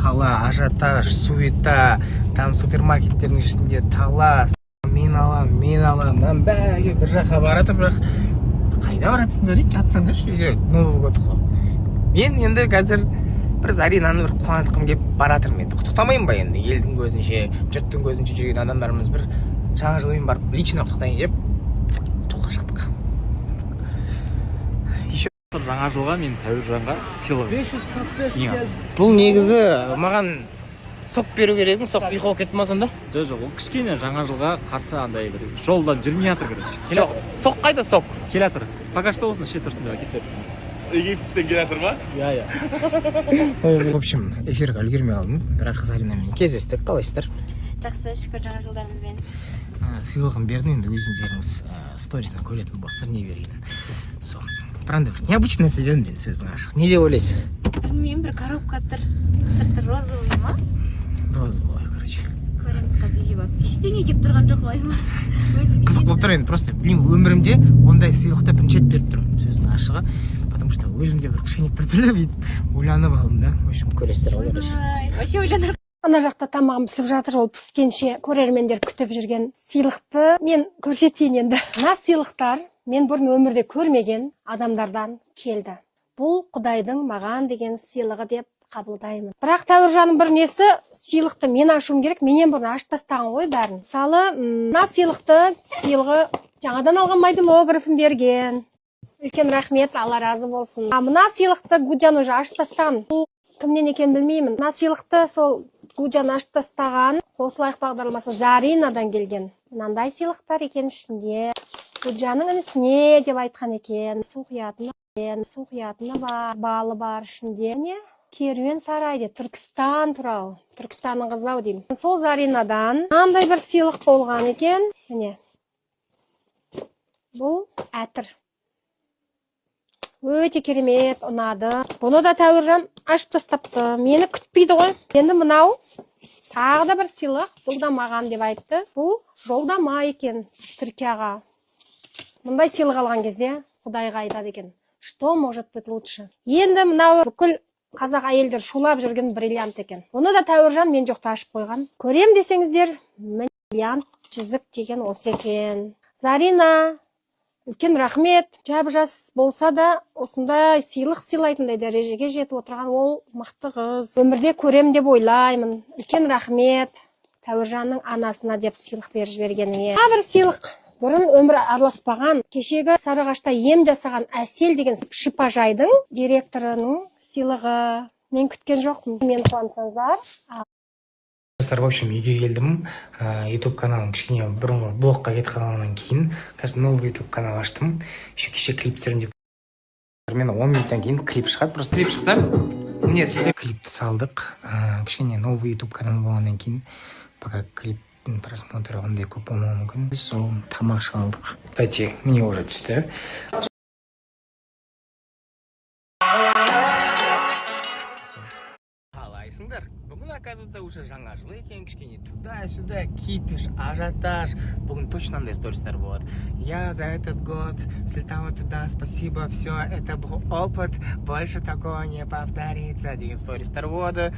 қала, ажиотаж, суета, там супермаркеттердің ішінде талас, мен алам, мынам бәрі бір жаққа барады, бірақ қайда баратсыңдар дейді, жатсаңдар Новый год қой. Мен енді қазір бір Заринаны бір қуантқым келіп баратырмын. Енді құттықтамайын ба енді, елдің көзінше, жұрттың көзінше жүрген адамдарымыз бір жаңа жылмен барып лично құттықтайын деп жолға шықтық. Жаңа жылға мен Тәуіржанға сыйлық. 545 бұл негізі маған сок беру керек еді, сок ұйқы болып кетті ма сонда? Жоқ, ол кішкене жаңа жылға қарсы андай бір жолдан жүрмей жатыр, короче. Жоқ, сок қайда сок? Келе жатыр. Пока что осыны ішке тұрсын деп әкетіп. Египтен келе жатыр ма? Иә. В общем, эфирге үлгермей қалдым, бірақ Заринамен кездестік. Қалайсыздар? Жақсы, шүкір жаңа жылдарыңызбен. Сыйлығын бердім, енді өздеріңіз сторисіне көретін болсыздар, не берейін. Сол. Правда, необычный нәрсе бердім мен сөздің ашық. Не деп ойлайсыз? Білмеймін, бір коробка тұр. Сырты розовый ма? Розовый, короче. Көреміз қазір үйге барып. Ештеңе келіп тұрған жоқ ойыма. Қызық болып тұр енді, просто білмеймін, өмірімде ондай сыйлықты бірінші рет беріп тұрмын сөздің ашығы. Потому что өзімде бір кішкене біртүрлі бүйтіп ойланып алдым да. В общем, көресіздер ғой, короче. Вообще ойланар. Ана жақта тамағым пісіп жатыр, ол піскенше көрермендер күтіп жүрген сыйлықты мен көрсетейін енді. Мына сыйлықтар мен бұрын өмірде көрмеген адамдардан келді. Бұл Құдайдың маған деген сыйлығы деп қабылдаймын. Бірақ Тәуіржанның бір несі, сыйлықты мен ашуым керек, менен бұрын ашып тастаған ғой бәрін. Мысалы, мына сыйлықты биылғы жаңадан алған мобилографым берген. Үлкен рахмет, Алла разы болсын. Мына сыйлықты Гуджан уже ашып тастаған. Бұл кімнен екенін білмеймін. Мына сыйлықты сол Гуджан ашып тастаған, қосылайық бағдарламасы Заринадан келген. Мынандай сыйлықтар екен ішінде. Гуджанның інісіне деп айтқан екен. Су құятыны бар, балы бар ішінде. Не? Керуен сарайды, Түркістан туралы. Түркістанның қызы ау деймін. Сол Заринадан мынандай бір сыйлық болған екен. Міне. Бұл әтір. Өте керемет, ұнады. Бұны да Тәуіржан ашып тастапты. Мені күтпейді ғой. Енді мынау тағы да бір сыйлық. Бұл да маған деп айтты. Бұл жолдама екен Түркияға. Мұндай сыйлық алған кезде Құдайға айтады екен. Что может быть лучше? Енді мынау бүкіл қазақ әйелдер шулап жүрген бриллиант екен. Бұны да Тәуіржан мен жоқта ашып қойған. Көрем десеңіздер, бриллиант жүзік деген осы екен. Зарина, үлкен рахмет. Жап-жас болса да осындай сыйлық сыйлайтындай дәрежеге жетіп отырған ол мықты қыз. Өмірде көрем деп ойлаймын. Үлкен рахмет Тәуіржанның анасына деп сыйлық беріп жібергеніңе. Бір сыйлық. Бұрын өмір араласпаған, кешегі Сарыағашта ем жасаған Әсел деген шипажайдың директорының сыйлығы. Мен күткен жоқпын. Мен қуансаңыздар. В общем, үйге келдім. YouTube каналым кішкене бұрынғы блогқа кетіп қалғаннан кейін қазір новый YouTube канал аштым. Еще кеше клип түсірем деп. Мен 10 минуттан кейін клип шығады. Просто клип шықты. Міне сізде клипті салдық. Кішкене новый YouTube канал болғаннан кейін пока клип просмотры ондай көп болмауы мүмкін. Сол тамақ ішіп алдық. Кстати, мне уже түсті. Қалайсыңдар? Бүгін, оказывается, уже жаңа жыл екен, кішкене туда-сюда кипиш, ажиотаж. Бүгін точно андай стористер болады. Я за этот год слетала туда, спасибо, все, это был опыт, больше такого не повторится. Деген стористер болады.